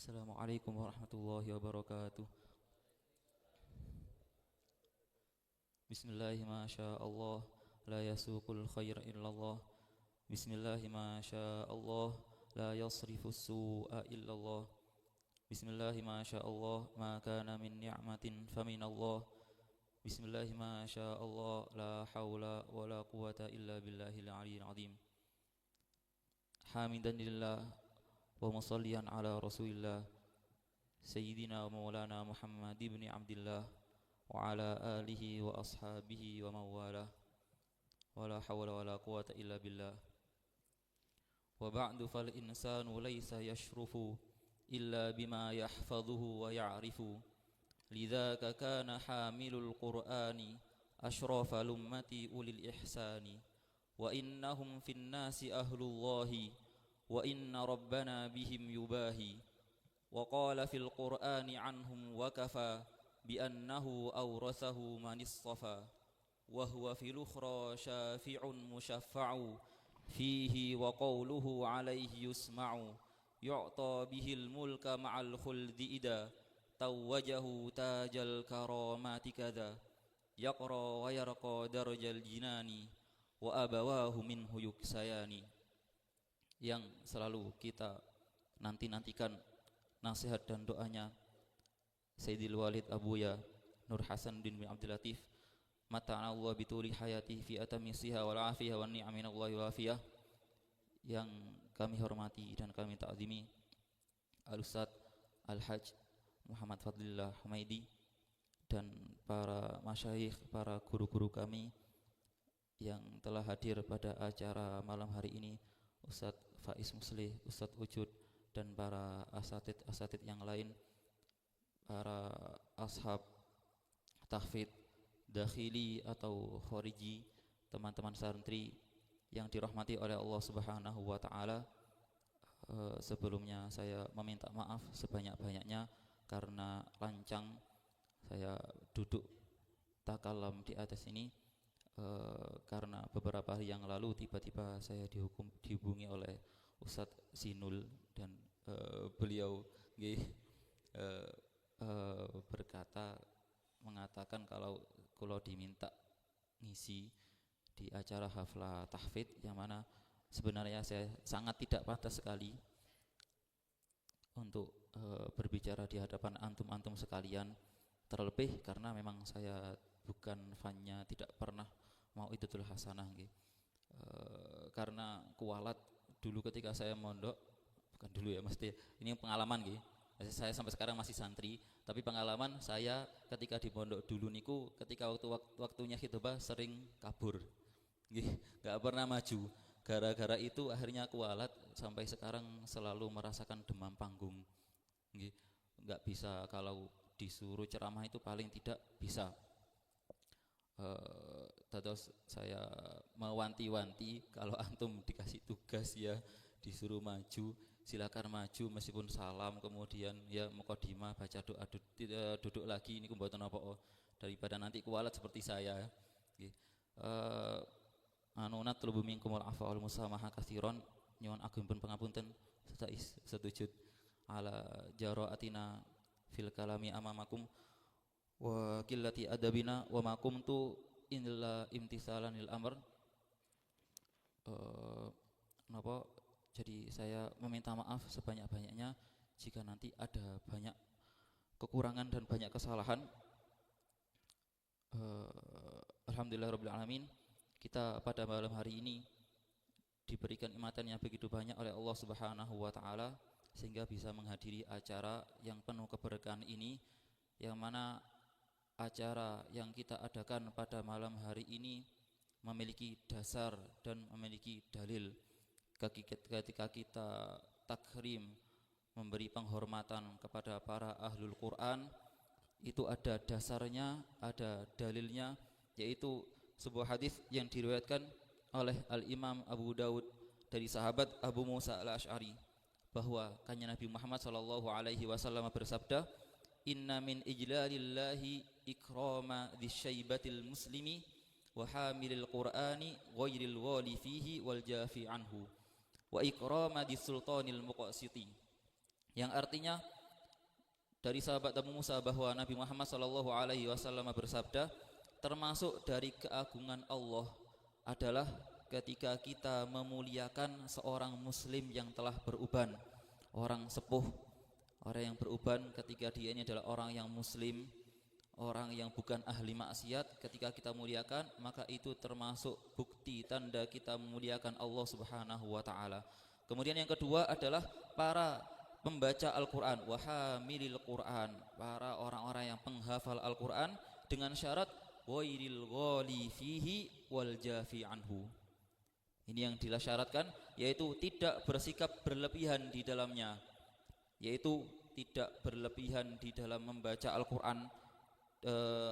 Assalamualaikum warahmatullahi wabarakatuh. Bismillahi ma sya Allah, la yasuqul khair illallah. Bismillahi ma sya Allah, la yasrifus su'a illallah. Bismillahi ma sya Allah, ma kana min ni'matin faminallah. Bismillahi ma sya Allah, la haula wa la quwata illa billahil aliyyil azim. Hamidan lillah wa musalliyan ala rasulillah Sayyidina wa maulana Muhammad ibn Abdillah wa ala alihi wa ashabihi wa mawalah wa la hawla wa la quwata illa billah. Wa ba'du fal insanu laysa yashrufu illa bima yahfazuhu wa ya'rifu. Lidzaka kana hamilul qur'ani ashrafa lummati ulil ihsani. Wa innahum fin nasi ahlullahi wa inna rabbana bihim yubahi. Wa qala fil qur'ani anhum wa kafa bi'annahu awrathahu man istafa. Wa huwa fil ukhra syafi'un musyaffa'u fihi wa qawluhu alaihi yusma'u. Yu'ta bihil mulka ma'al khuldi ida tawwajahu tajal karamati kada. Yaqra wa yarqa darjal jinani wa abawahu minhu yuksayani. Yang selalu kita nanti-nantikan nasihat dan doanya Sayyidil Walid Abuya Nur Hasan bin Abdul Latif, mata'allahu bituli hayati fi atamisiha wal afiyah wa ni'aminallahi wal afiyah, yang kami hormati dan kami ta'zimi Al-Ustaz Al-Hajj Muhammad Fadlillah Humaidi dan para masyayikh, para guru-guru kami yang telah hadir pada acara malam hari ini, Ustaz Faiz Muslih, Ustaz Ujud, dan para asatid yang lain, para ashab tahfidz dakhili atau khariji, teman-teman santri yang dirahmati oleh Allah Subhanahu wa taala. Sebelumnya saya meminta maaf sebanyak-banyaknya karena lancang saya duduk takalam di atas ini, karena beberapa hari yang lalu tiba-tiba saya dihubungi oleh Ustadz Sinul dan beliau mengatakan kalau diminta ngisi di acara haflah tahfidz, yang mana sebenarnya saya sangat tidak pantas sekali untuk berbicara di hadapan antum-antum sekalian, terlebih karena memang saya bukan fannya, tidak pernah mau Idatul Hasanah karena kualat dulu ketika saya mondok, bukan dulu ya, mesti ini pengalaman saya sampai sekarang masih santri, tapi pengalaman saya ketika di pondok dulu niku, ketika waktunya khitbah sering kabur, gak pernah maju. Gara-gara itu akhirnya kualat sampai sekarang selalu merasakan demam panggung. Gak bisa, kalau disuruh ceramah itu paling tidak bisa. Terus saya mewanti-wanti, kalau antum dikasih tugas ya disuruh maju, silakan maju meskipun salam, kemudian ya mukadimah, baca doa, duduk lagi, ini kumboten apa daripada nanti kualat seperti saya. Anunat lubu minkumul afwa wal musamaha katsiran, nyuwun agungipun pangapunten setujud ala jaraatina fil kalami amamakum wa qillati adabina wa ma kuntu illa imtisalan lil amr. Jadi saya meminta maaf sebanyak-banyaknya jika nanti ada banyak kekurangan dan banyak kesalahan. Alhamdulillahirabbil alamin, kita pada malam hari ini diberikan nikmatan yang begitu banyak oleh Allah Subhanahu wa taala sehingga bisa menghadiri acara yang penuh keberkahan ini, yang mana acara yang kita adakan pada malam hari ini memiliki dasar dan memiliki dalil. Ketika kita takrim, memberi penghormatan kepada para ahlul Quran, itu ada dasarnya, ada dalilnya, yaitu sebuah hadis yang diriwayatkan oleh Al-Imam Abu Daud dari sahabat Abu Musa Al-Asy'ari, bahwa kanjeng Nabi Muhammad SAW bersabda, inna min ijlalillahi ikrama dzisyaibatil muslimi wa hamilil qur'ani ghairil wali fihi wal jafi anhu wa ikrama disultanil muqassiti, yang artinya dari sahabat Abu Musa bahwa Nabi Muhammad SAW bersabda, termasuk dari keagungan Allah adalah ketika kita memuliakan seorang muslim yang telah beruban, orang sepuh, orang yang beruban, ketika dia ini adalah orang yang muslim, orang yang bukan ahli maksiat, ketika kita muliakan, maka itu termasuk bukti tanda kita memuliakan Allah Subhanahu wa taala. Kemudian yang kedua adalah para pembaca Al-Qur'an, wahamilil Qur'an, para orang-orang yang penghafal Al-Qur'an, dengan syarat ghairil ghali fihi wal jafi anhu. Ini yang disyaratkan, yaitu tidak bersikap berlebihan di dalamnya, yaitu tidak berlebihan di dalam membaca Al-Qur'an,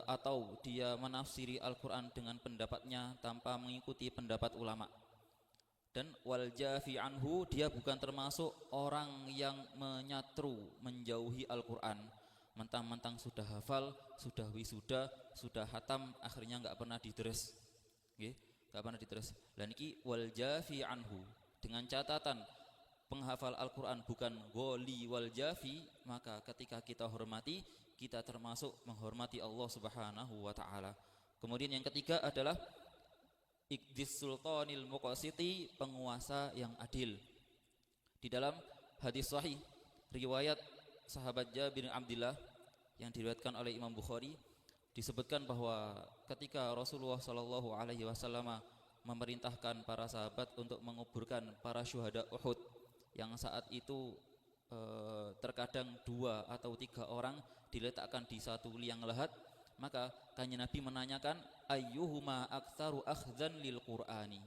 atau dia menafsiri Al-Qur'an dengan pendapatnya tanpa mengikuti pendapat ulama. Dan wal jafi anhu, dia bukan termasuk orang yang menyatru, menjauhi Al-Qur'an, mentang-mentang sudah hafal, sudah wisuda, sudah hatam, akhirnya enggak pernah didres. Nggih, enggak pernah didres. Lah niki wal jafi anhu, dengan catatan penghafal Al-Qur'an bukan ghali wal jafi, maka ketika kita hormati, kita termasuk menghormati Allah Subhanahu wa taala. Kemudian yang ketiga adalah Iqdis sultanil muqasiti, penguasa yang adil. Di dalam hadis sahih riwayat sahabat Jabir bin Abdullah yang diriwayatkan oleh Imam Bukhari, disebutkan bahwa ketika Rasulullah sallallahu alaihi wasallam memerintahkan para sahabat untuk menguburkan para syuhada Uhud, yang saat itu terkadang 2 atau 3 orang diletakkan di satu liang lahat, maka Kanjeng Nabi menanyakan, ayyuhuma aktsaru akhdhan lil Qur'ani,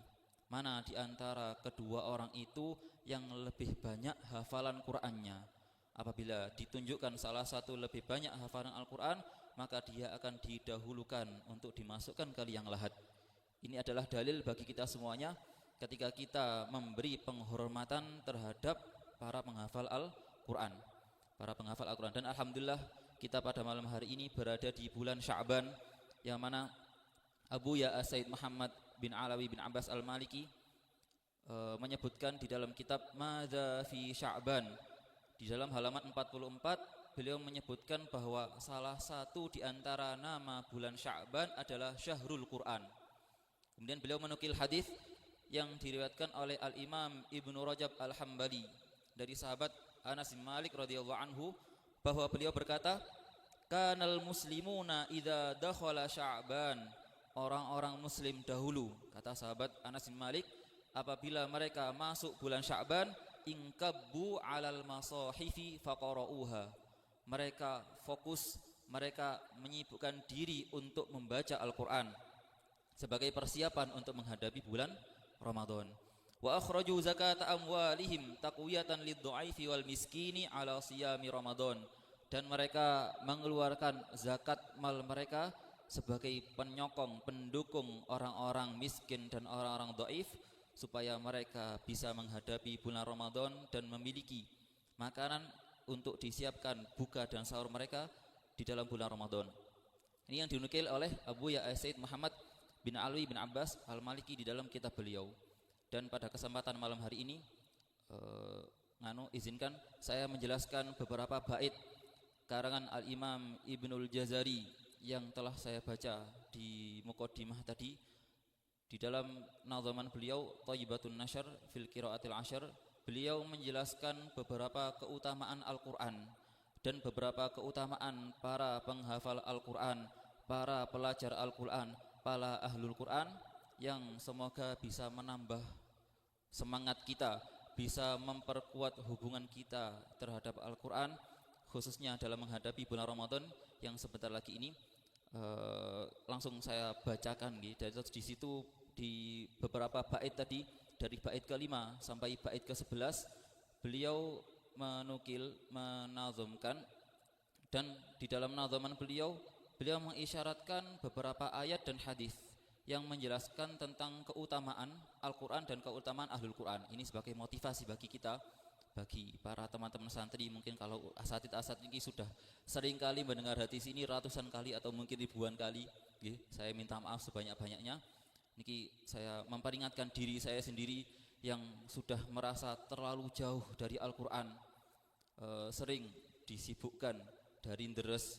mana di antara kedua orang itu yang lebih banyak hafalan Qur'annya. Apabila ditunjukkan salah satu lebih banyak hafalan Al-Qur'an, maka dia akan didahulukan untuk dimasukkan ke liang lahat. Ini adalah dalil bagi kita semuanya ketika kita memberi penghormatan terhadap para penghafal Al-Qur'an, para penghafal Al-Qur'an. Dan alhamdulillah kita pada malam hari ini berada di bulan Sya'ban, yang mana Abu Ya Said Muhammad bin Alawi bin Abbas Al-Maliki menyebutkan di dalam kitab Madza fi Sya'ban, di dalam halaman 44, beliau menyebutkan bahwa salah satu di antara nama bulan Sya'ban adalah Syahrul Quran. Kemudian beliau menukil hadis yang diriwayatkan oleh Al-Imam Ibnu Rajab Al-Hambali dari sahabat Anas bin Malik radhiyallahu anhu, bahwa beliau berkata, kanal muslimuna idza dakhala Sya'ban, orang-orang muslim dahulu, kata sahabat Anas bin Malik, apabila mereka masuk bulan Sya'ban, ingkabbu 'alal masahifi faqara'uha, mereka fokus, mereka menyibukkan diri untuk membaca Al-Qur'an sebagai persiapan untuk menghadapi bulan Ramadan. Wa akhraju zakata amwalihim taqwiyatan lidh-dhaifi wal miskini ala siyami Ramadan, dan mereka mengeluarkan zakat mal mereka sebagai penyokong, pendukung orang-orang miskin dan orang-orang dhaif, supaya mereka bisa menghadapi bulan Ramadan dan memiliki makanan untuk disiapkan buka dan sahur mereka di dalam bulan Ramadan. Ini yang dinukil oleh Abu Ya Said Muhammad bin Alawi bin Abbas Al-Maliki di dalam kitab beliau. Dan pada kesempatan malam hari ini izinkan saya menjelaskan beberapa bait karangan Al-Imam Ibnul Jazari yang telah saya baca di muqaddimah tadi. Di dalam nazaman beliau Thayyibatun Nashr fil Qiraatil Ashr, beliau menjelaskan beberapa keutamaan Al-Qur'an dan beberapa keutamaan para penghafal Al-Qur'an, para pelajar Al-Qur'an, para ahlul Qur'an, yang semoga bisa menambah semangat kita, bisa memperkuat hubungan kita terhadap Al-Qur'an, khususnya dalam menghadapi bulan Ramadan yang sebentar lagi ini. Langsung saya bacakan dari di situ, di beberapa bait tadi, dari bait ke-5 sampai bait ke-11, beliau menukil, menazamkan, dan di dalam nazaman beliau mengisyaratkan beberapa ayat dan hadis yang menjelaskan tentang keutamaan Al-Qur'an dan keutamaan Ahlul Qur'an. Ini sebagai motivasi bagi kita, bagi para teman-teman santri. Mungkin kalau asatid ini sudah sering kali mendengar hadis ini, ratusan kali atau mungkin ribuan kali, saya minta maaf sebanyak-banyaknya. Niki saya memperingatkan diri saya sendiri yang sudah merasa terlalu jauh dari Al-Qur'an, sering disibukkan dari deres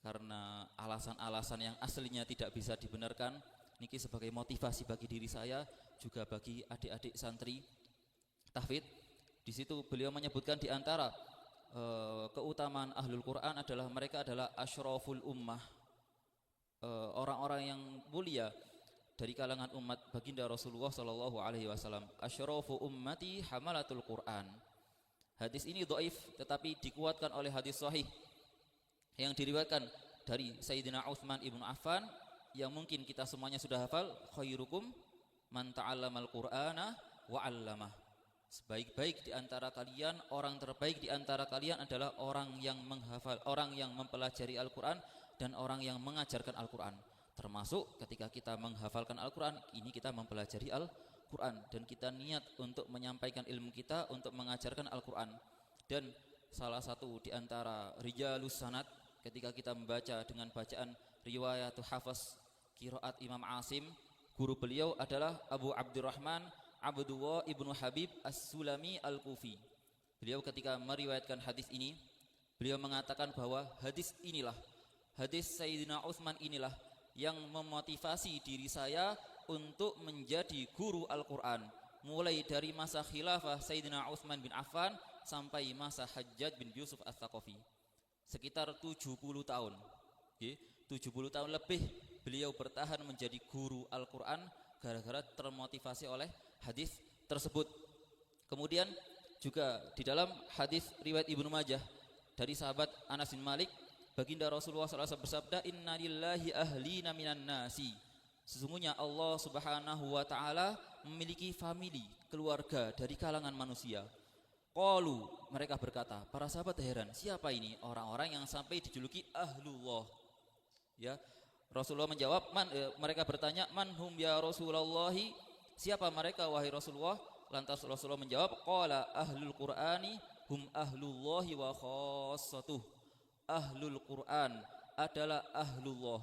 karena alasan-alasan yang aslinya tidak bisa dibenarkan, niki sebagai motivasi bagi diri saya juga bagi adik-adik santri tahfidz. Di situ beliau menyebutkan di antara keutamaan ahlul Quran adalah mereka adalah asyraful ummah, orang-orang yang mulia dari kalangan umat baginda Rasulullah sallallahu alaihi wasallam. Asyrafu ummati hamalatul Quran. Hadis ini dhaif tetapi dikuatkan oleh hadis sahih yang diriwayatkan dari Sayyidina Utsman ibnu Affan yang mungkin kita semuanya sudah hafal, khairukum man ta'allamal Qur'ana wa 'allamah. Sebaik-baik di antara kalian, orang terbaik di antara kalian adalah orang yang menghafal, orang yang mempelajari Al-Qur'an dan orang yang mengajarkan Al-Qur'an. Termasuk ketika kita menghafalkan Al-Qur'an, ini kita mempelajari Al-Qur'an dan kita niat untuk menyampaikan ilmu kita untuk mengajarkan Al-Qur'an. Dan salah satu di antara rijalus sanad ketika kita membaca dengan bacaan riwayat Hafs qiraat Imam Asim, guru beliau adalah Abu Abdurrahman Abdullah ibnu Habib As-Sulami Al-Kufi. Beliau ketika meriwayatkan hadis ini, beliau mengatakan bahwa hadis inilah, hadis Sayyidina Utsman inilah yang memotivasi diri saya untuk menjadi guru Al-Quran, mulai dari masa khilafah Sayyidina Utsman bin Affan sampai masa Hajjaj bin Yusuf Ats-Tsaqafi, sekitar 70 tahun. 70 tahun lebih beliau bertahan menjadi guru Al-Quran gara-gara termotivasi oleh hadis tersebut. Kemudian juga di dalam hadis riwayat Ibnu Majah dari sahabat Anas bin Malik, baginda Rasulullah SAW bersabda, inna lillahi ahlina minan nasi, sesungguhnya Allah subhanahu wa ta'ala memiliki famili, keluarga dari kalangan manusia. Qalu, mereka berkata, para sahabat heran, siapa ini orang-orang yang sampai dijuluki ahlullah? Ya, Rasulullah menjawab, mereka bertanya, man hum ya Rasulullahi, siapa mereka wahai Rasulullah? Lantas Rasulullah menjawab, qala ahlul Qur'ani hum ahlullahi wa khassatuh. Ahlul Quran adalah ahlullah,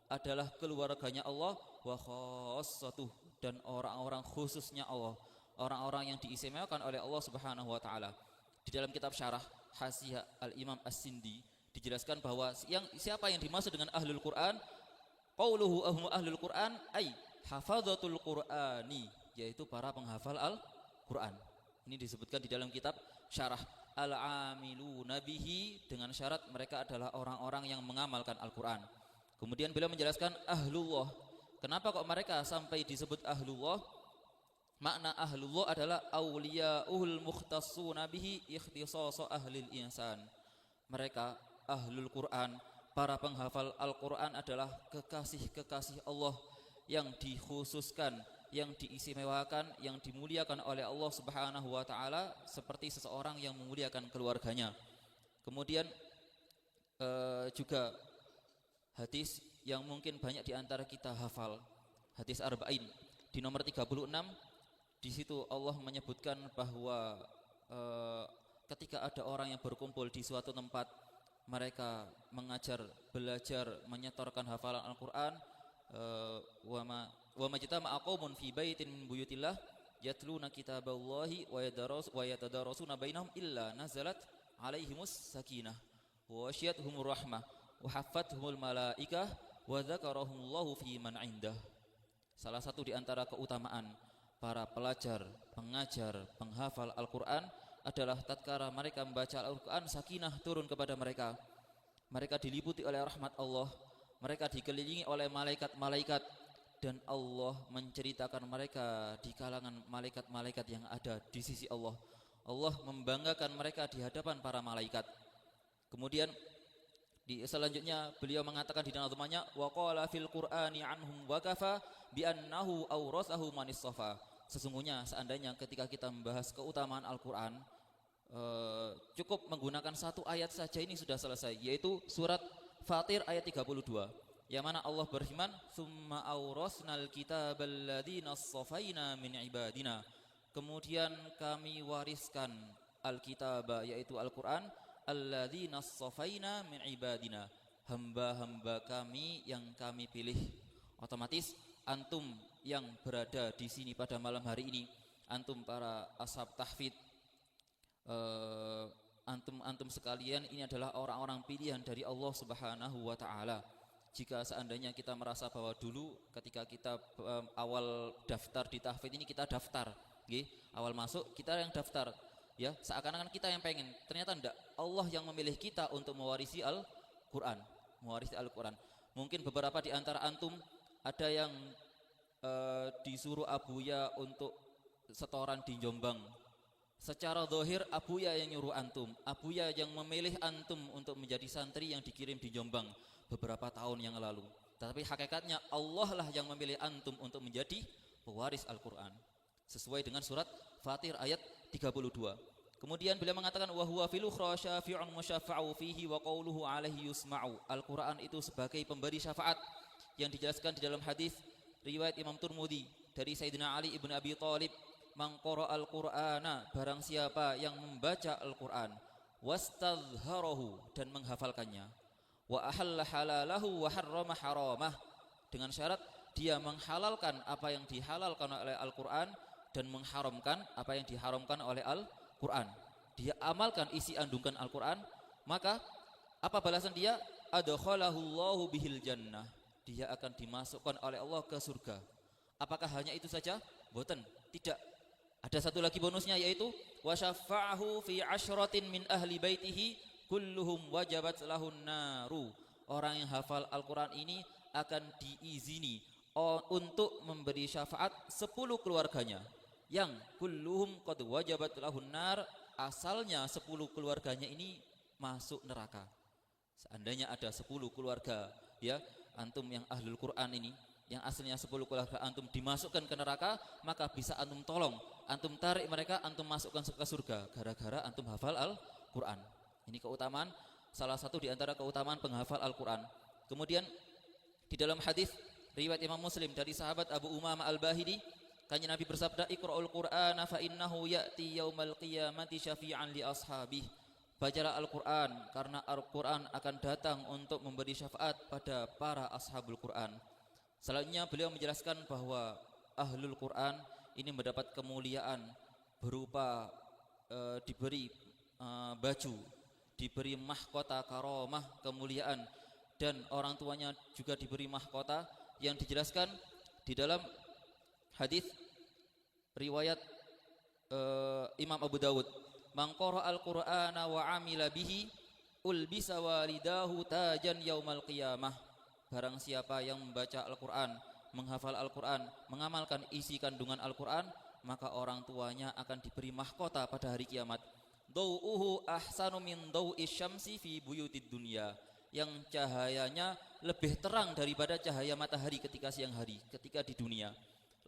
adalah keluarganya Allah, wa khassatuh, dan orang-orang khususnya Allah, orang-orang yang diistimewakan oleh Allah Subhanahu wa taala. Di dalam kitab syarah Hasyiah Al-Imam As-Sindi dijelaskan bahwa siapa yang dimaksud dengan ahlul Quran, qauluhu ahum ahlul Quran ay hafadzatul Qur'ani, yaitu para penghafal Al-Quran. Ini disebutkan di dalam kitab syarah al-amiluna bihi, dengan syarat mereka adalah orang-orang yang mengamalkan Al-Quran. Kemudian beliau menjelaskan ahlullah. Kenapa kok mereka sampai disebut ahlullah? Makna ahlullah adalah awliya'ul mukhtassuna bihi ikhtisasa ahlil insan. Mereka ahlul Quran, para penghafal Al-Quran adalah kekasih-kekasih Allah yang dikhususkan, yang diistimewakan, yang dimuliakan oleh Allah Subhanahu wa taala, seperti seseorang yang memuliakan keluarganya. Kemudian juga hadis yang mungkin banyak di antara kita hafal, hadis Arba'in di nomor 36. Di situ Allah menyebutkan bahwa ketika ada orang yang berkumpul di suatu tempat, mereka mengajar, belajar, menyetorkan hafalan Al-Quran, wa majtama'a qaumun fi baitin min buyutillah yatluna kitaballahi wa yatadarasuna bainahum illa nazalat alaihimus sakinah wa wasyiyatuhumur rahmah wa haffathumul malaikah wa dzakarahumullahu fi man indah. Salah satu di antara keutamaan para pelajar, pengajar, penghafal Al-Quran adalah tatkala mereka membaca Al-Quran, sakinah turun kepada mereka. Mereka diliputi oleh rahmat Allah, mereka dikelilingi oleh malaikat-malaikat, dan Allah menceritakan mereka di kalangan malaikat-malaikat yang ada di sisi Allah. Allah membanggakan mereka di hadapan para malaikat. Kemudian selanjutnya beliau mengatakan di dalam firman-Nya, wa qala fil qur'ani anhum wa kafa bi annahu awrasahu manis safa. Sesungguhnya seandainya ketika kita membahas keutamaan Al-Quran, cukup menggunakan satu ayat saja ini sudah selesai, yaitu surat Fatir ayat 32, yang mana Allah berfirman, summa awrasnal kitabal ladzina safaina min ibadina, kemudian kami wariskan al-kitab, yaitu Al-Quran, alladzina safaina min ibadina, hamba-hamba kami yang kami pilih. Otomatis antum yang berada di sini pada malam hari ini, antum para ashab tahfidz, antum sekalian ini adalah orang-orang pilihan dari Allah Subhanahu wa taala. Jika seandainya kita merasa bahwa dulu ketika kita awal daftar di tahfidz ini kita daftar, awal masuk kita yang daftar, ya seakan-akan kita yang pengen. Ternyata enggak, Allah yang memilih kita untuk mewarisi Al-Qur'an, Mungkin beberapa di antara antum ada yang disuruh abuya untuk setoran di Jombang. Secara zahir abuya yang nyuruh antum, abuya yang memilih antum untuk menjadi santri yang dikirim di Jombang beberapa tahun yang lalu. Tapi hakikatnya Allah lah yang memilih antum untuk menjadi pewaris Al-Qur'an. Sesuai dengan surat Fatir ayat 32. Kemudian beliau mengatakan wa huwa fil ukhra syafi'un musyaffa'u fihi wa qawluhu alaihi yusma'u. Al-Qur'an itu sebagai pemberi syafaat yang dijelaskan di dalam hadis riwayat Imam Tirmidzi dari Sayyidina Ali ibn Abi Thalib, man qara al-Qur'ana, barang siapa yang membaca Al-Qur'an, wastadhharahu, dan menghafalkannya, wa ahalla halalahu wa harrama haramah, dengan syarat dia menghalalkan apa yang dihalalkan oleh Al-Qur'an dan mengharamkan apa yang diharamkan oleh Al-Qur'an. Dia amalkan isi andungan Al-Qur'an, maka apa balasan dia? Adkhalahu Allahu bihil jannah. Dia akan dimasukkan oleh Allah ke surga. Apakah hanya itu saja? Boten, tidak. Ada satu lagi bonusnya, yaitu wa syafa'ahu fi asyratin min ahli baitihi kulluhum wajabat lahun naru. Orang yang hafal Al-Qur'an ini akan diizini untuk memberi syafaat 10 keluarganya, yang kulluhum qad wajabat lahun nar, asalnya 10 keluarganya ini masuk neraka. Seandainya ada 10 keluarga, ya antum yang ahlul Qur'an ini, yang aslinya 10 keluarga antum dimasukkan ke neraka, maka bisa antum tolong, antum tarik mereka, antum masukkan ke surga gara-gara antum hafal Al-Qur'an. Ini keutamaan, salah satu di antara keutamaan penghafal Al-Qur'an. Kemudian di dalam hadis riwayat Imam Muslim dari sahabat Abu Umamah Al-Bahili, kanjeng Nabi bersabda, Iqra'ul Qur'ana fa innahu ya'ti yaumal qiyamati syafi'an li ashabih. Bacalah Al-Qur'an karena Al-Qur'an akan datang untuk memberi syafaat pada para ashabul Qur'an. Selanjutnya beliau menjelaskan bahwa ahlul Qur'an ini mendapat kemuliaan berupa diberi baju, diberi mahkota karomah, kemuliaan, dan orang tuanya juga diberi mahkota yang dijelaskan di dalam hadis riwayat Imam Abu Dawud, man qara al-Qur'ana wa amila bihi ulbisa walidahu tajan yaumal qiyamah. Barang siapa yang membaca Al-Qur'an, menghafal Al-Qur'an, mengamalkan isi kandungan Al-Qur'an, maka orang tuanya akan diberi mahkota pada hari kiamat. Dau'uhu ahsanu min dau'is syamsi fi buyutid dunya, yang cahayanya lebih terang daripada cahaya matahari ketika siang hari, ketika di dunia.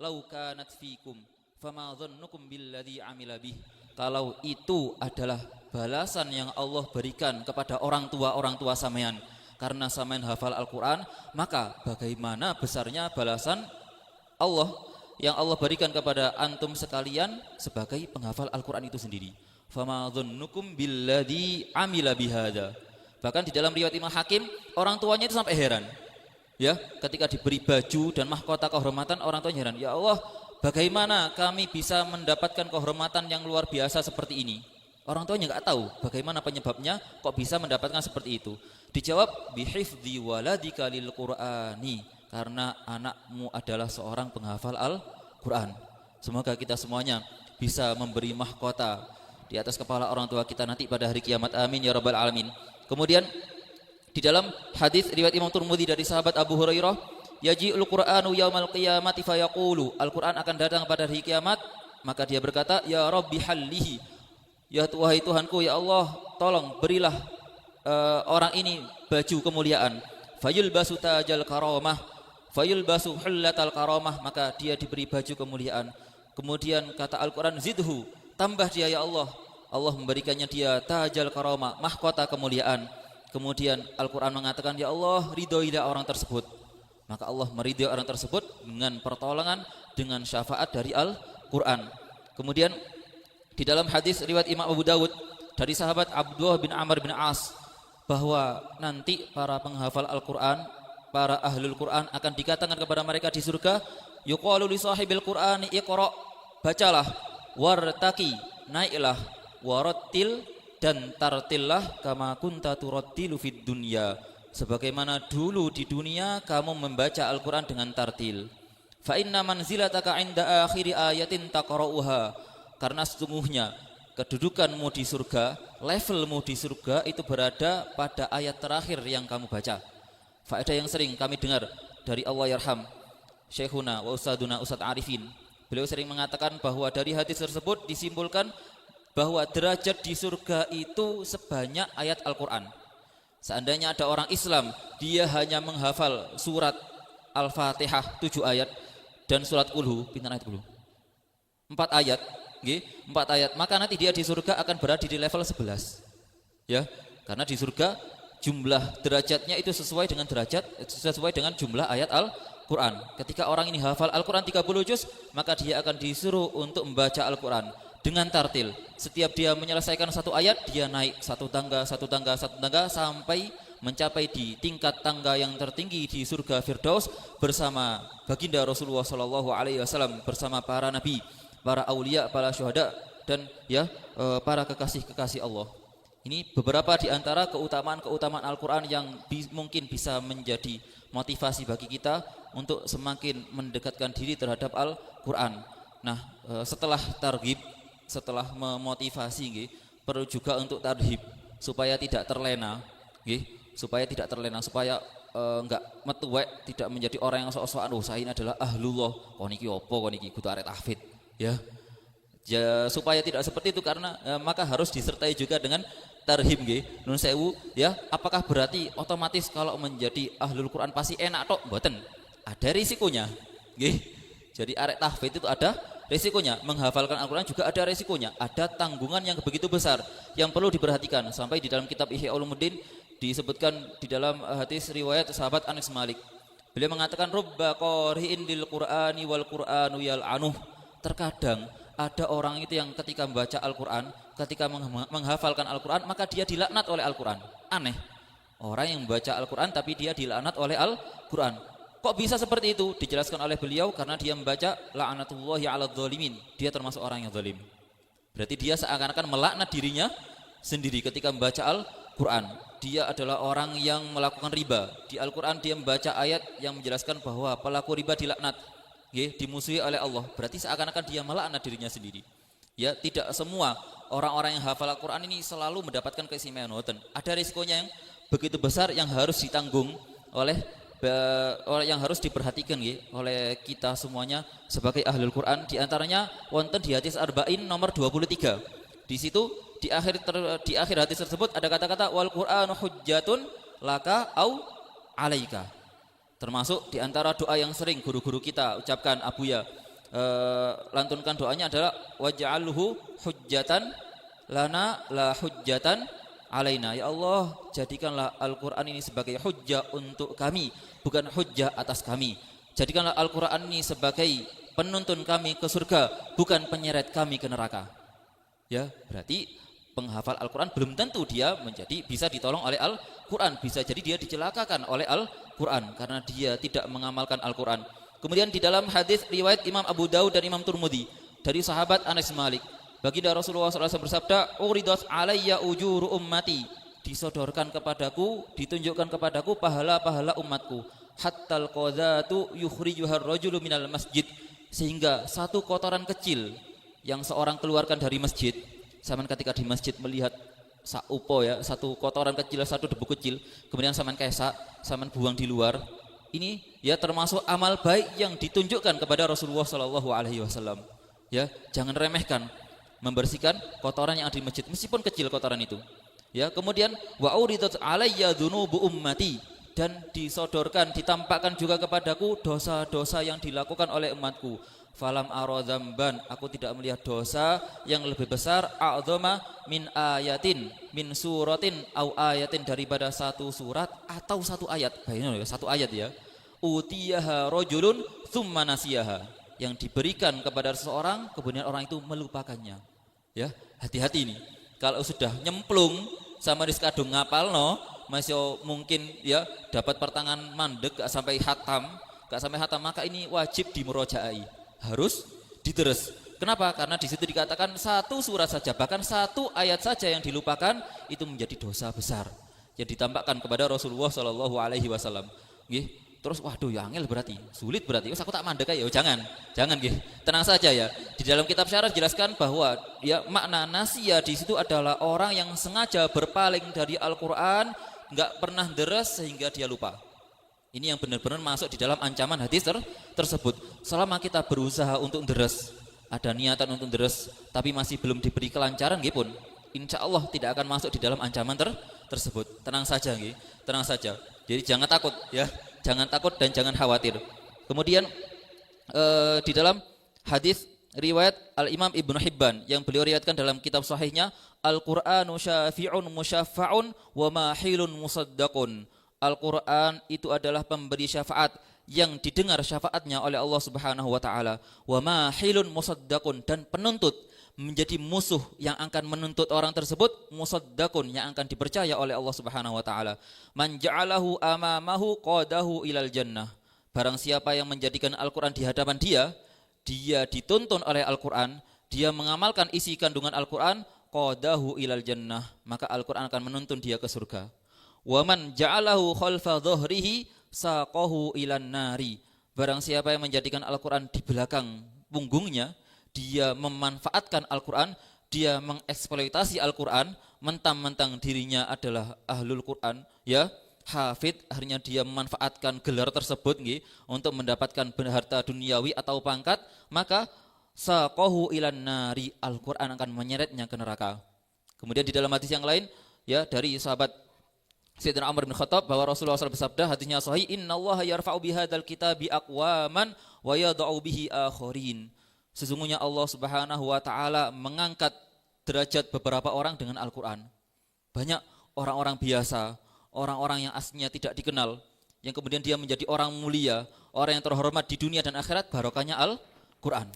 Lau kanat fikum fama dhannukum billadzi amila bih. Kalau itu adalah balasan yang Allah berikan kepada orang tua sampean karena sampean hafal Al-Qur'an, maka bagaimana besarnya balasan Allah yang Allah berikan kepada antum sekalian sebagai penghafal Al-Qur'an itu sendiri. Fama dhannukum billadzi amila bihadza. Bahkan di dalam riwayat Imam Hakim, orang tuanya itu sampai heran. Ya, ketika diberi baju dan mahkota kehormatan, orang tuanya heran. Ya Allah, bagaimana kami bisa mendapatkan kehormatan yang luar biasa seperti ini? Orang tuanya enggak tahu bagaimana penyebabnya kok bisa mendapatkan seperti itu. Dijawab, bihifdzi waladika lil Qur'ani, karena anakmu adalah seorang penghafal Al-Qur'an. Semoga kita semuanya bisa memberi mahkota di atas kepala orang tua kita nanti pada hari kiamat. Amin ya rabbal alamin. Kemudian di dalam hadis riwayat Imam Tirmidzi dari sahabat Abu Hurairah, yaji'ul Qur'anu yaumal qiyamati fayaqulu, Al-Qur'an akan datang pada hari kiamat, maka dia berkata, ya Rabbi hallihi, ya wahai Tuhanku, ya Allah, tolong berilah orang ini baju kemuliaan. Fayulbasu tajal karamah, fayulbasu hullatal karamah, maka dia diberi baju kemuliaan. Kemudian kata Al-Qur'an, zidhu, tambah dia ya Allah. Allah memberikannya dia tajal karamah, mahkota kemuliaan. Kemudian Al-Qur'an mengatakan, ya Allah, ridhoilah orang tersebut. Maka Allah meridhoi orang tersebut dengan pertolongan, dengan syafaat dari Al-Qur'an. Kemudian di dalam hadis riwayat Imam Abu Dawud dari sahabat Abdullah bin Amr bin As, bahwa nanti para penghafal Al-Qur'an, para ahlul Qur'an akan dikatakan kepada mereka di surga, yuqalu li sahibil Qur'ani iqra, bacalah, wartaqi, naiklah, warattil dan tartillah kama kunta turattilu fid dunya, sebagaimana dulu di dunia kamu membaca Al-Qur'an dengan tartil. Fa inna manzilataka 'inda akhiri ayatin taqra'uha, karena sesungguhnya kedudukanmu di surga, levelmu di surga itu berada pada ayat terakhir yang kamu baca. Faedah yang sering kami dengar dari Allah yarham Syekhuna wa Ustaduna Ustadz Arifin, beliau sering mengatakan bahwa dari hadis tersebut disimpulkan bahwa derajat di surga itu sebanyak ayat Al-Quran. Seandainya ada orang Islam, dia hanya menghafal surat Al-Fatihah 7 ayat dan surat Qulhu, pinten ayat Qulhu? 4 ayat, nggih, 4 ayat, maka nanti dia di surga akan berada di level 11. Ya, karena di surga jumlah derajatnya itu sesuai dengan jumlah ayat Al-Quran. Ketika orang ini hafal Al-Quran 30 juz, maka dia akan disuruh untuk membaca Al-Quran dengan tartil. Setiap dia menyelesaikan satu ayat, dia naik satu tangga sampai mencapai di tingkat tangga yang tertinggi di surga Firdaus bersama baginda Rasulullah SAW, bersama para nabi, para aulia, para syuhada, dan para kekasih-kekasih Allah. Ini beberapa di antara keutamaan Al-Quran yang mungkin bisa menjadi motivasi bagi kita untuk semakin mendekatkan diri terhadap Al-Quran. Nah, setelah targhib, setelah memotivasi, nggih, perlu juga untuk tarhib supaya tidak terlena, nggih, supaya enggak metuwek, tidak menjadi orang yang sok-sokan, saya ini adalah ahlullah, niki opo, niki kudu arek tahfidz, ya, supaya tidak seperti itu, karena maka harus disertai juga dengan tarhib, nggih. Nun sewu, ya, apakah berarti otomatis kalau menjadi ahlul Quran pasti enak tok? Mboten, ada risikonya, nggih. Jadi arek tahfidz itu ada resikonya, menghafalkan Al-Quran juga ada resikonya, ada tanggungan yang begitu besar yang perlu diperhatikan. Sampai di dalam kitab Ihya Ulumuddin disebutkan di dalam hadis riwayat sahabat Anas Malik, beliau mengatakan rubba qari'in lil Qur'ani wal Qur'anu yal'anuh. Terkadang ada orang itu yang ketika membaca Al-Quran, ketika menghafalkan Al-Quran, maka dia dilaknat oleh Al-Quran. Aneh, orang yang membaca Al-Quran tapi dia dilaknat oleh Al-Quran. Kok bisa seperti itu? Dijelaskan oleh beliau karena dia membaca la'natullahi 'alal dzalimin. Dia termasuk orang yang zalim. Berarti dia seakan-akan melaknat dirinya sendiri ketika membaca Al-Quran. Dia adalah orang yang melakukan riba. Di Al-Quran dia membaca ayat yang menjelaskan bahwa pelaku riba dilaknat, dimusuhi oleh Allah. Berarti seakan-akan dia melaknat dirinya sendiri. Ya, tidak semua orang-orang yang hafal Al-Quran ini selalu mendapatkan keistimewaan. Ada risikonya yang begitu besar yang harus ditanggung oleh yang harus diperhatikan oleh kita semuanya sebagai ahlul Quran. Di antaranya wonten di hadis Arba'in nomor 23. Di situ di akhir hadis tersebut ada kata-kata wal Qur'anu hujjatun laka au alaika. Termasuk di antara doa yang sering guru-guru kita ucapkan, Abuya lantunkan doanya adalah waj'alhu hujjatan lana la hujjatan alaina. Ya Allah, jadikanlah Al-Quran ini sebagai hujjah untuk kami, bukan hujjah atas kami. Jadikanlah Al-Quran ini sebagai penuntun kami ke surga, bukan penyeret kami ke neraka. Ya, berarti penghafal Al-Quran belum tentu dia bisa ditolong oleh Al-Quran. Bisa jadi dia dicelakakan oleh Al-Quran karena dia tidak mengamalkan Al-Quran. Kemudian di dalam hadis riwayat Imam Abu Daud dan Imam Turmudi dari sahabat Anas Malik, baginda Rasulullah SAW bersabda, uridat alayya ujuru ummati, disodorkan kepadaku, ditunjukkan kepadaku pahala-pahala umatku, hattal qadhatu yukhrijuhar rajulu minal masjid, sehingga satu kotoran kecil yang seorang keluarkan dari masjid, saman ketika di masjid melihat saupo, ya, satu kotoran kecil, satu debu kecil, kemudian saman kesak, saman buang di luar, ini ya termasuk amal baik yang ditunjukkan kepada Rasulullah SAW. Ya, jangan remehkan membersihkan kotoran yang ada di masjid meskipun kecil kotoran itu. Ya, kemudian wa uridat alayya dzunubu ummati, dan disodorkan, ditampakkan juga kepadaku dosa-dosa yang dilakukan oleh umatku. Falam ara dzamban, aku tidak melihat dosa yang lebih besar, a'dzama min ayatin min suratin au ayatin, daripada satu surat atau satu ayat. Bayangin ya, satu ayat ya. Utiyaha rajulun tsumma nasiyaha, yang diberikan kepada seseorang kemudian orang itu melupakannya. Ya, hati-hati ini. Kalau sudah nyemplung sama di kadung ngapalno, masih mungkin ya dapat pertangan mandek gak sampai hatam, maka ini wajib dimurojaai, harus diteres. Kenapa? Karena di situ dikatakan satu surat saja, bahkan satu ayat saja yang dilupakan itu menjadi dosa besar yang ditampakkan kepada Rasulullah Shallallahu Alaihi Wasallam. Terus waduh ya angel berarti, sulit berarti. Aku tak mandek ya, jangan tenang saja ya. Di dalam kitab syarah jelaskan bahwa ya makna nasia di situ adalah orang yang sengaja berpaling dari Al-Qur'an, nggak pernah deres sehingga dia lupa. Ini yang benar-benar masuk di dalam ancaman hadis tersebut. Selama kita berusaha untuk deres, ada niatan untuk deres, tapi masih belum diberi kelancaran pun, insya Allah tidak akan masuk di dalam ancaman tersebut. Tenang saja tenang saja. Jadi jangan takut ya. Jangan takut dan jangan khawatir. Kemudian di dalam hadis riwayat Al-Imam Ibnu Hibban yang beliau riwayatkan dalam kitab sahihnya, Al-Qur'anu syafi'un musyaffa'un wa mahilun musaddaqun. Al-Qur'an itu adalah pemberi syafaat yang didengar syafaatnya oleh Allah Subhanahu wa taala. Wa mahilun musaddaqun, dan penuntut menjadi musuh yang akan menuntut orang tersebut, musaddaqun, yang akan dipercaya oleh Allah Subhanahu wa taala. Man ja'alahu amamahu qadahu ilal jannah. Barang siapa yang menjadikan Al-Qur'an di hadapan dia dituntun oleh Al-Qur'an, dia mengamalkan isi kandungan Al-Qur'an, qadahu ilal jannah, maka Al-Qur'an akan menuntun dia ke surga. Wa man ja'alahu khalfa dhahrihi saqahu ilan nari. Barang siapa yang menjadikan Al-Qur'an di belakang punggungnya, dia memanfaatkan Al-Qur'an, dia mengeksploitasi Al-Qur'an, mentang-mentang dirinya adalah ahlul Qur'an, ya, hafid, akhirnya dia memanfaatkan gelar tersebut untuk mendapatkan harta duniawi atau pangkat, maka saqahu ilan nari, Al-Qur'an akan menyeretnya ke neraka. Kemudian di dalam hadis yang lain ya dari sahabat Sayyidina Umar bin Khattab bahwa Rasulullah SAW bersabda, hadisnya sahih, innallaha yarfa'u bihadzal kitabi aqwaman wa yad'u bihi akharin. Sesungguhnya Allah Subhanahu wa taala mengangkat derajat beberapa orang dengan Al-Qur'an. Banyak orang-orang biasa, orang-orang yang aslinya tidak dikenal, yang kemudian dia menjadi orang mulia, orang yang terhormat di dunia dan akhirat barokahnya Al-Qur'an.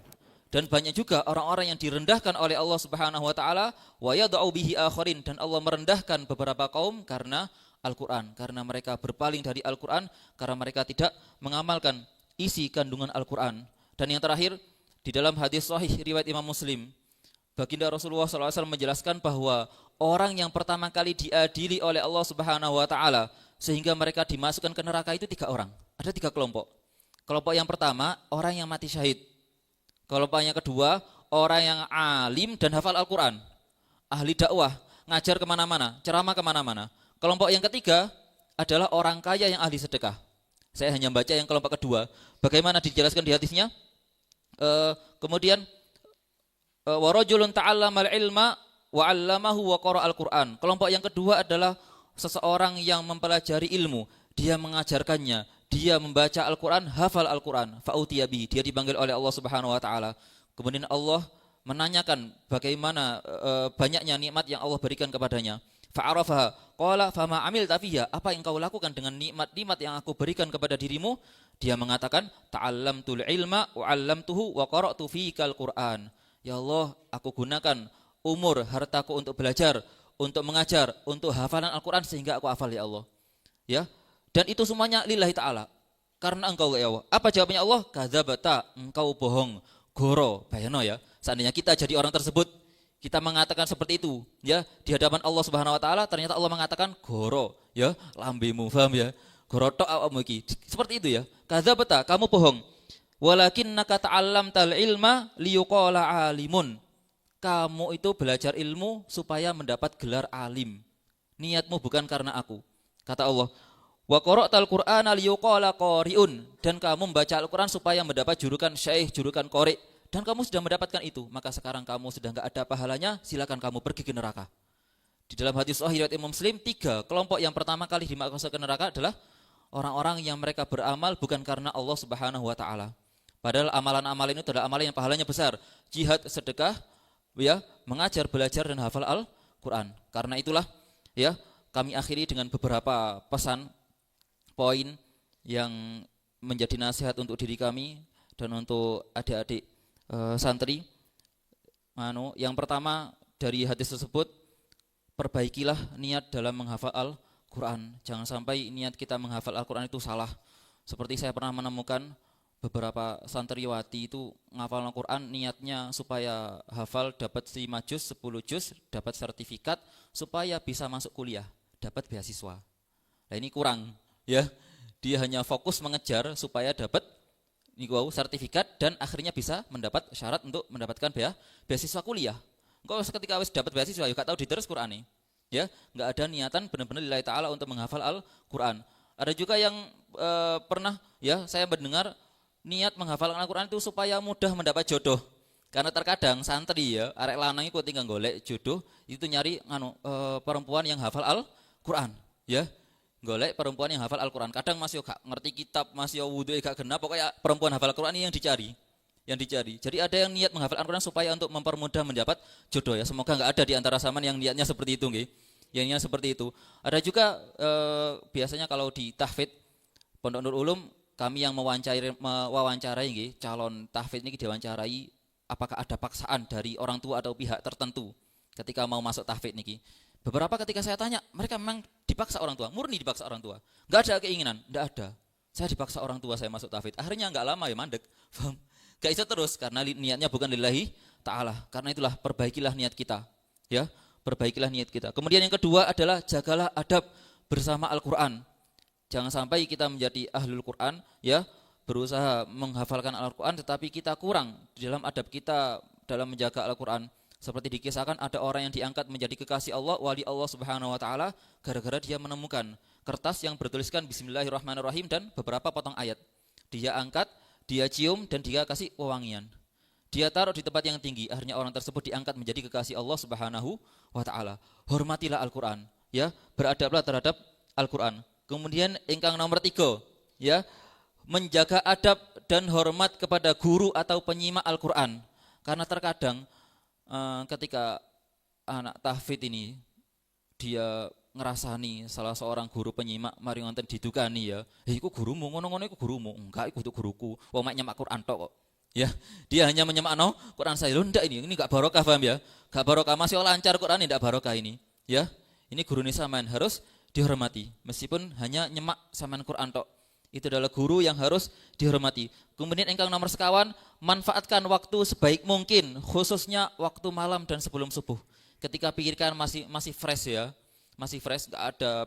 Dan banyak juga orang-orang yang direndahkan oleh Allah Subhanahu wa taala, wa yad'u bihi akharin, dan Allah merendahkan beberapa kaum karena Al-Qur'an, karena mereka berpaling dari Al-Qur'an, karena mereka tidak mengamalkan isi kandungan Al-Qur'an. Dan yang terakhir, di dalam hadis sahih riwayat Imam Muslim, baginda Rasulullah SAW menjelaskan bahwa orang yang pertama kali diadili oleh Allah Subhanahu wa taala sehingga mereka dimasukkan ke neraka itu 3 orang. Ada 3 kelompok. Kelompok yang pertama, orang yang mati syahid. Kelompok yang kedua, orang yang alim dan hafal Al-Qur'an, ahli dakwah, ngajar kemana-mana, ceramah kemana-mana. Kelompok yang ketiga adalah orang kaya yang ahli sedekah. Saya hanya baca yang kelompok kedua. Bagaimana dijelaskan di hadisnya? Kemudian wa rajulun ta'allamal ilma wa 'allamahu wa qara'al Qur'an. Kelompok yang kedua adalah seseorang yang mempelajari ilmu, dia mengajarkannya, dia membaca Al-Qur'an, hafal Al-Qur'an, fa'utiya bihi, dia dipanggil oleh Allah Subhanahu wa taala. Kemudian Allah menanyakan bagaimana banyaknya nikmat yang Allah berikan kepadanya. Fa'arafaha qala fama amilta fiha, apa yang kau lakukan dengan nikmat-nikmat yang aku berikan kepada dirimu? Dia mengatakan, ta'allamtul ilma wa 'allamtuhu wa qara'tu fikal Qur'an. Ya Allah, aku gunakan umur hartaku untuk belajar, untuk mengajar, untuk hafalan Al-Qur'an sehingga aku hafal ya Allah. Ya. Dan itu semuanya lillahi ta'ala. Karena engkau ya Allah. Apa jawabannya Allah? Kadzabata, engkau bohong. Goro, bayano ya. Seandainya kita jadi orang tersebut, kita mengatakan seperti itu, ya, di hadapan Allah Subhanahu wa taala, ternyata Allah mengatakan goro, ya, lambemu, paham ya? Gorotok awakmu iki. Seperti itu ya. Kadzabta, kamu bohong. Walakinnaka ta'allamtal ilma liyuqala alimun. Kamu itu belajar ilmu supaya mendapat gelar alim. Niatmu bukan karena aku. Kata Allah, wa qara'tal Qur'ana liyuqala qari'un, dan kamu membaca Al-Qur'an supaya mendapat julukan syekh, julukan qari', dan kamu sudah mendapatkan itu, maka sekarang kamu sudah enggak ada pahalanya, silakan kamu pergi ke neraka. Di dalam hadis sahih riwayat Imam Muslim, 3 kelompok yang pertama kali dimasukkan ke neraka adalah orang-orang yang mereka beramal bukan karena Allah Subhanahu wa taala. Padahal amalan-amalan itu adalah amalan yang pahalanya besar. Jihad, sedekah, ya, mengajar, belajar dan hafal Al-Qur'an. Karena itulah ya, kami akhiri dengan beberapa pesan poin yang menjadi nasihat untuk diri kami dan untuk adik-adik santri. Yang pertama dari hadis tersebut, perbaikilah niat dalam menghafal Al-Qur'an. Jangan sampai niat kita menghafal Al-Qur'an itu salah. Seperti saya pernah menemukan beberapa santriwati itu ngafal Al-Quran niatnya supaya hafal dapat 5 juz, 10 juz, dapat sertifikat supaya bisa masuk kuliah, dapat beasiswa. Nah ini kurang ya. Dia hanya fokus mengejar supaya dapat sertifikat dan akhirnya bisa mendapat syarat untuk mendapatkan beasiswa kuliah. Engkau ketika wis dapat beasiswa ya gak tahu diterus Qur'ane. Ya, enggak ada niatan benar-benar lillahi taala untuk menghafal Al-Qur'an. Ada juga yang pernah ya saya mendengar niat menghafal Al-Qur'an itu supaya mudah mendapat jodoh. Karena terkadang santri ya, arek lanang iku tinggal golek jodoh itu nyari perempuan yang hafal Al-Qur'an, ya. Golek perempuan yang hafal Al-Qur'an. Kadang masih gak ngerti kitab, masih wudu gak genap, pokoknya perempuan hafal Al-Qur'an ini yang dicari. Jadi ada yang niat menghafal Al-Qur'an supaya untuk mempermudah mendapat jodoh ya. Semoga enggak ada di antara saman yang niatnya seperti itu nggih. Yang seperti itu. Ada juga biasanya kalau di tahfidz Pondok Nurul Ulum kami yang mewawancarai nggih, calon tahfidz ini diwawancarai apakah ada paksaan dari orang tua atau pihak tertentu ketika mau masuk tahfidz niki. Beberapa ketika saya tanya, mereka memang dipaksa orang tua, murni dipaksa orang tua. Enggak ada keinginan, enggak ada. Saya dipaksa orang tua saya masuk tahfidz. Akhirnya enggak lama ya mandek. Gak bisa terus karena niatnya bukan lillahi ta'ala. Karena itulah perbaikilah niat kita. Ya, perbaikilah niat kita. Kemudian yang kedua adalah jagalah adab bersama Al-Qur'an. Jangan sampai kita menjadi ahlul Qur'an ya, berusaha menghafalkan Al-Qur'an tetapi kita kurang di dalam adab kita dalam menjaga Al-Qur'an. Seperti dikisahkan ada orang yang diangkat menjadi kekasih Allah, wali Allah Subhanahu wa taala gara-gara dia menemukan kertas yang bertuliskan Bismillahirrahmanirrahim dan beberapa potong ayat. Dia angkat, dia cium dan dia kasih wewangian. Dia taruh di tempat yang tinggi, akhirnya orang tersebut diangkat menjadi kekasih Allah Subhanahu wa taala. Hormatilah Al-Qur'an, ya, beradablah terhadap Al-Qur'an. Kemudian ingkang nomor 3, ya, menjaga adab dan hormat kepada guru atau penyimak Al-Qur'an. Karena terkadang ketika anak tahfidz ini dia ngerasani salah seorang guru penyimak mari ngonten didukani ya, iku gurumu ngono-ngono iku gurumu, enggak iku guruku, wong mek nyemak Quran tok kok. Ya, dia hanya menyemakno Quran saya. Loh ndak ini enggak barokah paham ya? Enggak barokah, masih lancar Quran ini enggak barokah ini. Ya, ini guru sampean harus dihormati meskipun hanya nyemak sampean Quran tok. Itu adalah guru yang harus dihormati. Kemudian ingkang nomor sekawan, manfaatkan waktu sebaik mungkin, khususnya waktu malam dan sebelum subuh. Ketika pikiran masih fresh ya, masih fresh, nggak ada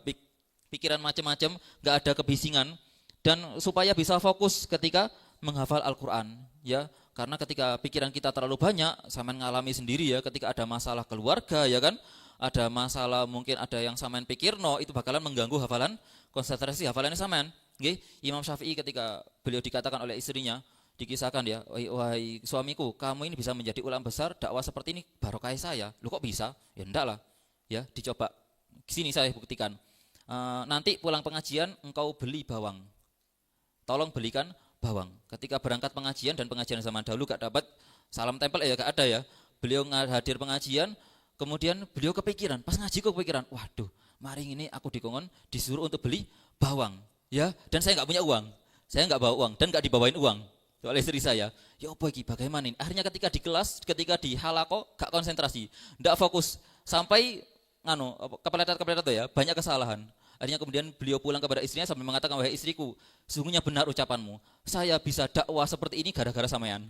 pikiran macam-macam, nggak ada kebisingan, dan supaya bisa fokus ketika menghafal Al-Quran. Ya, karena ketika pikiran kita terlalu banyak, sampean ngalami sendiri ya, ketika ada masalah keluarga ya kan, ada masalah mungkin ada yang sampean pikirno, itu bakalan mengganggu hafalan, konsentrasi hafalannya sampean. Okay. Imam Syafi'i ketika beliau dikatakan oleh istrinya, dikisahkan ya, wahai suamiku, kamu ini bisa menjadi ulama besar, dakwah seperti ini barokah saya. Lu kok bisa? Ya enggak lah. Ya, dicoba. Sini saya buktikan. Nanti pulang pengajian engkau beli bawang. Tolong belikan bawang. Ketika berangkat pengajian dan pengajian zaman dahulu gak dapat salam tempel ya gak ada ya. Beliau hadir pengajian, kemudian beliau kepikiran, pas ngaji kok kepikiran, waduh, mari ini aku dikongkon disuruh untuk beli bawang. Ya, dan saya nggak punya uang, saya nggak bawa uang dan nggak dibawain uang oleh istri saya. Ya apa ini bagaimana ini? Akhirnya ketika di kelas, ketika di halako, gak konsentrasi, nggak fokus, sampai kepeletat tuh ya, banyak kesalahan. Akhirnya kemudian beliau pulang kepada istrinya sambil mengatakan, wahai istriku, sesungguhnya benar ucapanmu, saya bisa dakwah seperti ini gara-gara sampean.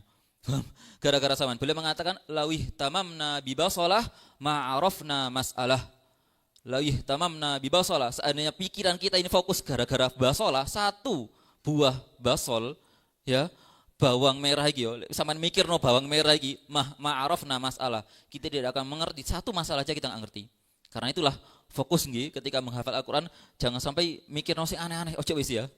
Gara-gara sampean. Beliau mengatakan, lawih tamamna bibasolah ma'arafna mas'alah. Lawih tamamna bibasolah, seandainya pikiran kita ini fokus gara-gara basolah, satu buah basol ya, bawang merah iki yo, sampean mikir no bawang merah iki ma'arafna masalah, kita tidak akan mengerti satu masalah aja kita enggak ngerti. Karena itulah fokus nggih ketika menghafal Al-Qur'an, jangan sampai mikir no sing aneh-aneh, ojo wis ya.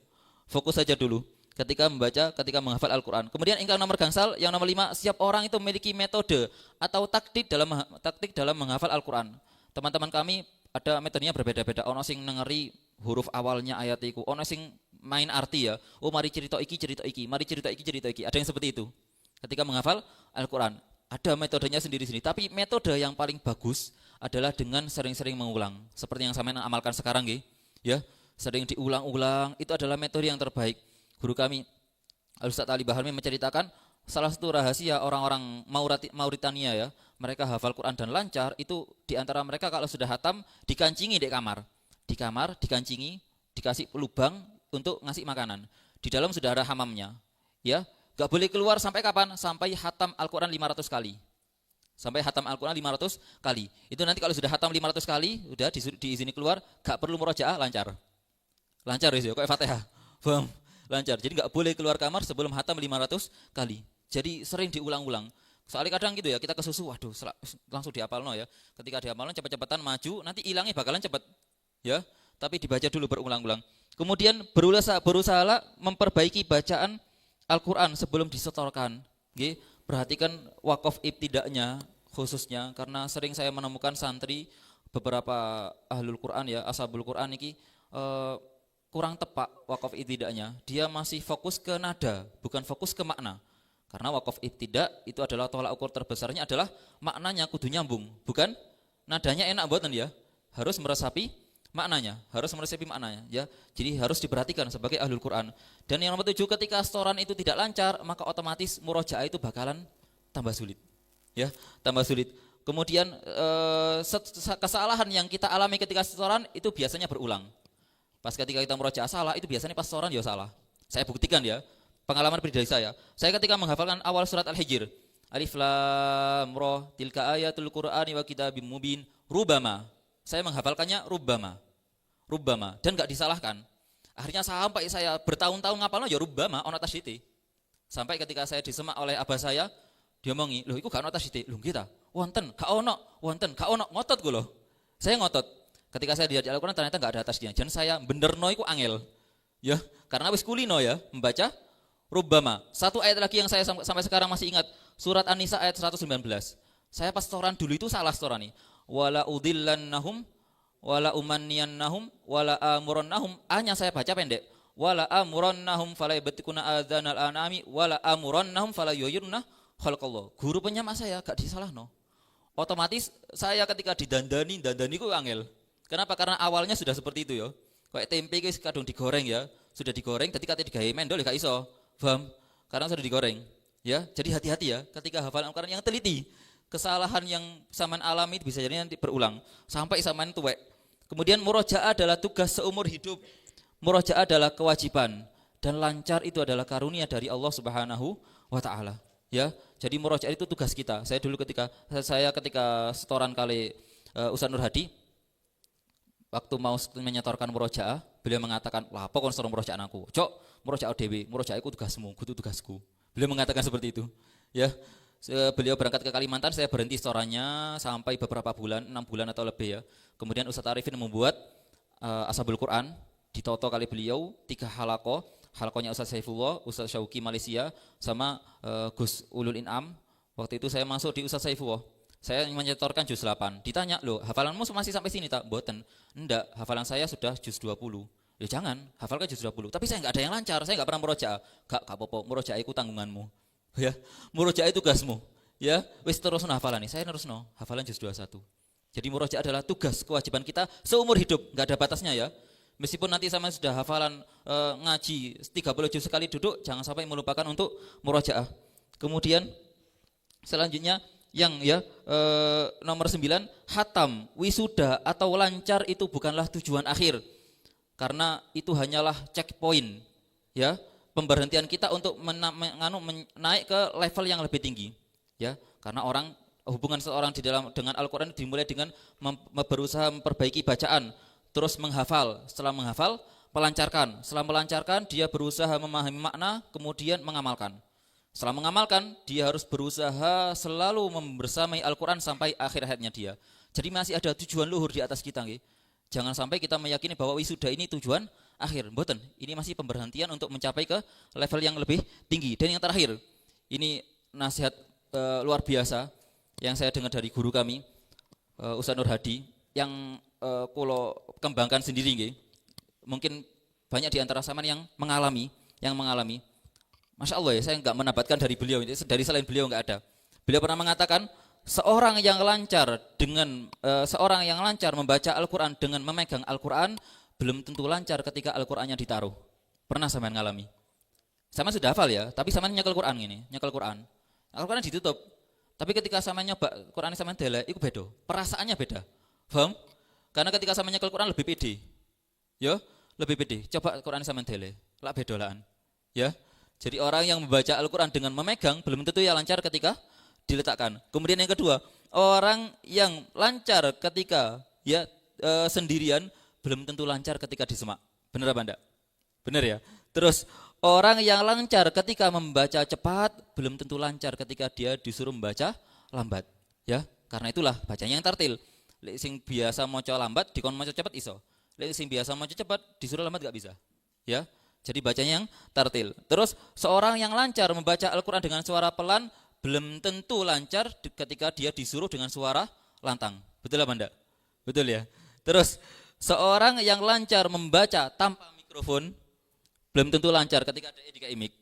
Fokus saja dulu ketika membaca, ketika menghafal Al-Qur'an. Kemudian ingkang nomor gangsal, yang nomor 5, setiap orang itu memiliki metode atau taktik dalam menghafal Al-Qur'an. Teman-teman kami ada metodenya berbeda-beda. Ono sing nengeri huruf awalnya ayat iku, ono sing main arti ya. Oh mari cerita iki, mari cerita iki. Ada yang seperti itu. Ketika menghafal Al-Qur'an, ada metodenya sendiri-sendiri. Tapi metode yang paling bagus adalah dengan sering-sering mengulang. Seperti yang sampean amalkan sekarang nggih. Ya, sering diulang-ulang, itu adalah metode yang terbaik. Guru kami Al-Ustaz Ali Baharmi menceritakan salah satu rahasia orang-orang Mauritania ya, mereka hafal Quran dan lancar, itu diantara mereka kalau sudah hatam dikancingi di kamar, dikancingi, dikasih lubang untuk ngasih makanan. Di dalam sudah ada hamamnya. Ya, enggak boleh keluar sampai kapan? Sampai hatam Al-Qur'an 500 kali. Sampai hatam Al-Qur'an 500 kali. Itu nanti kalau sudah hatam 500 kali, udah diizini keluar, enggak perlu murojaah, lancar. Lancar ya, kayak Fatihah. Paham? Lancar. Jadi enggak boleh keluar kamar sebelum hatam 500 kali. Jadi sering diulang-ulang. Soalnya kadang gitu ya, kita kesusu, waduh langsung dihafalno ya. Ketika dihafalno cepat-cepatan maju, nanti hilangnya bakalan cepat. Ya, tapi dibaca dulu berulang-ulang. Kemudian berusaha memperbaiki bacaan Al-Qur'an sebelum disetorkan. Nggih, perhatikan wakaf ibtidaknya khususnya karena sering saya menemukan santri beberapa ahlul Qur'an ya, ashabul Qur'an iki kurang tepat wakaf ibtidaknya. Dia masih fokus ke nada, bukan fokus ke makna. Karena wakaf ibtidak itu adalah tolak ukur terbesarnya adalah maknanya kudu nyambung, bukan nadanya enak mboten ya. Harus meresapi maknanya, ya. Jadi harus diperhatikan sebagai ahlul Quran. Dan yang nomor 7, ketika setoran itu tidak lancar, maka otomatis murojaah itu bakalan tambah sulit. Ya, tambah sulit. Kemudian kesalahan yang kita alami ketika setoran itu biasanya berulang. Pas ketika kita murojaah salah, itu biasanya pas setoran ya salah. Saya buktikan ya. Pengalaman pribadi saya ketika menghafalkan awal surat Al-Hijr, Alif Lam Ra, tilka ayatul Qur'ani wa kitabim mubin, rubama. Saya menghafalkannya rubama dan enggak disalahkan. Akhirnya sampai saya bertahun-tahun ngapalno ya rubama ana tasydid. Sampai ketika saya disemak oleh abah saya, dia ngomongi, "Lho iku gak ana tasydid." "Lho nggih ta? Wonten, gak ono, ngotot ku lho. Saya ngotot. Ketika saya lihat di Al-Qur'an ternyata enggak ada tasydidnya. Dan saya benerno iku angel. Ya, karena wis kulino ya membaca Rubbama. Satu ayat lagi yang saya sampai sekarang masih ingat, surat An-Nisa ayat 119. Saya pas setoran dulu itu salah setoran nih. Wala udillannahum wala umanniyannahum wala amurannahum. Hanya saya baca pendek. Wala amurannahum fala yabtikuna adzanal anami wala amurannahum fala yuyirna khalqallah. Guru penyamak saya gak disalahno. Otomatis saya ketika dandani ku angel. Kenapa? Karena awalnya sudah seperti itu ya. Kayak tempe guys kadung digoreng ya. Sudah digoreng, jadi kate digawe mendol gak iso. Paham? Karena sudah digoreng. Ya, jadi hati-hati ya ketika hafalan Al-Qur'an yang teliti. Kesalahan yang saman alami bisa jadi nanti berulang sampai saman tuwek. Kemudian murojaah adalah tugas seumur hidup. Murojaah adalah kewajiban dan lancar itu adalah karunia dari Allah Subhanahu wa taala. Ya. Jadi murojaah itu tugas kita. Saya dulu ketika setoran kali Ustaz Nur Hadi waktu mau menyetorkan murojaah, beliau mengatakan, "Lah apa kon setoran murojaah aku? Cok, murojaah dhewe, murojaah iku tugasmu, kudu tugasku." Beliau mengatakan seperti itu. Ya. Beliau berangkat ke Kalimantan, saya berhenti setorannya sampai beberapa bulan, 6 bulan atau lebih ya. Kemudian Ustaz Arifin membuat Ashabul Quran, ditoto kali beliau 3 halaqah, halaqahnya Ustaz Saifullah, Ustaz Syauqi Malaysia, sama Gus Ulul In'am. Waktu itu saya masuk di Ustaz Saifullah. Saya menyetorkan juz 8. Ditanya, "Loh, hafalanmu masih sampai sini tak?" "Mboten." "Enggak, hafalan saya sudah juz 20." "Ya jangan, hafalkan juz 20." "Tapi saya enggak ada yang lancar, saya enggak pernah murojaah." "Gak apa-apa, murojaah iku tanggunganmu." Ya, murojaah itu tugasmu. Ya, wis terusno hafalan nih. Saya terusno hafalan juz 21. Jadi murojaah adalah tugas kewajiban kita seumur hidup, enggak ada batasnya ya. Meskipun nanti sama sudah hafalan ngaji 30 juz sekali duduk, jangan sampai melupakan untuk murojaah. Kemudian selanjutnya yang nomor 9, hatam, wisuda atau lancar itu bukanlah tujuan akhir. Karena itu hanyalah checkpoint, ya, pemberhentian kita untuk naik ke level yang lebih tinggi, ya. Karena hubungan seorang dengan Al-Qur'an dimulai dengan berusaha memperbaiki bacaan, terus menghafal, setelah menghafal melancarkan, setelah melancarkan dia berusaha memahami makna, kemudian mengamalkan. Setelah mengamalkan, dia harus berusaha selalu membersamai Al-Qur'an sampai akhir hayatnya dia. Jadi masih ada tujuan luhur di atas kita, nggih. Jangan sampai kita meyakini bahwa wisuda ini tujuan akhir. Mboten, ini masih pemberhentian untuk mencapai ke level yang lebih tinggi. Dan yang terakhir, ini nasihat luar biasa yang saya dengar dari guru kami, Ustaz Nur Hadi, yang kulo kembangkan sendiri, nggih. Mungkin banyak di antara saman yang mengalami. Masya Allah ya, saya enggak mendapatkan dari beliau, dari selain beliau enggak ada. Beliau pernah mengatakan, seorang yang lancar membaca Al-Qur'an dengan memegang Al-Qur'an belum tentu lancar ketika Al-Qur'annya ditaruh. Pernah sampean ngalami? Sama sudah hafal ya, tapi sampean nyekel Qur'an gini, nyekel Qur'an. Al-Qur'an ditutup. Tapi ketika sampean nyoba Qur'an sampean delek, itu beda. Perasaannya beda. Paham? Karena ketika sampean nyekel Qur'an lebih pede. Ya, lebih pede. Coba Qur'an sampean delek, lak beda laan. Ya. Jadi orang yang membaca Al-Quran dengan memegang belum tentu ya lancar ketika diletakkan. Kemudian yang kedua, orang yang lancar ketika sendirian belum tentu lancar ketika disemak. Benar apa enggak? Benar ya. Terus orang yang lancar ketika membaca cepat belum tentu lancar ketika dia disuruh membaca lambat. Ya, karena itulah bacanya yang tartil. Lek sing biasa maca lambat dikon maca cepat iso. Lek sing biasa maca cepat disuruh lambat enggak bisa. Ya. Jadi bacanya yang tartil. Terus seorang yang lancar membaca Al-Quran dengan suara pelan belum tentu lancar ketika dia disuruh dengan suara lantang. Betul apa enggak? Betul ya. Terus seorang yang lancar membaca tanpa mikrofon belum tentu lancar ketika ada dikai mic.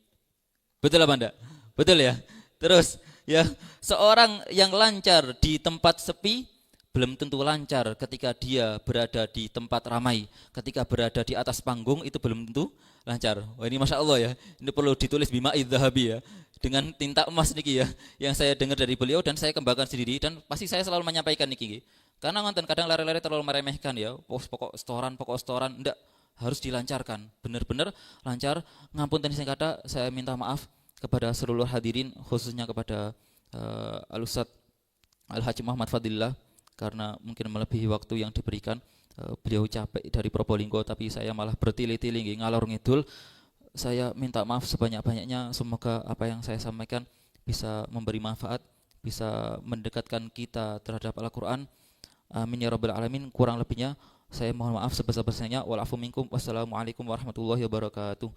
Betul apa enggak? Betul ya. Terus ya, seorang yang lancar di tempat sepi belum tentu lancar ketika dia berada di tempat ramai. Ketika berada di atas panggung itu belum tentu lancar. Wah, ini Masya Allah ya. Ini perlu ditulis bima idzahabi ya. Dengan tinta emas niki ya. Yang saya dengar dari beliau dan saya kembangkan sendiri. Dan pasti saya selalu menyampaikan niki. Karena ngonten kadang lari-lari terlalu meremehkan ya. Pokok setoran. Enggak. Harus dilancarkan. Benar-benar lancar. Ngapunten sing kata, saya minta maaf kepada seluruh hadirin. Khususnya kepada Al-Ustadz Al-Haji Muhammad Fadillah. Karena mungkin melebihi waktu yang diberikan. Beliau capek dari Probolinggo tapi saya malah bertili-tili ngalor ngidul. Saya minta maaf sebanyak-banyaknya. Semoga apa yang saya sampaikan bisa memberi manfaat, bisa mendekatkan kita terhadap Al-Quran. Amin ya rabbal alamin. Kurang lebihnya saya mohon maaf sebesar-besarnya. Wal afu minkum. Wassalamualaikum warahmatullahi wabarakatuh.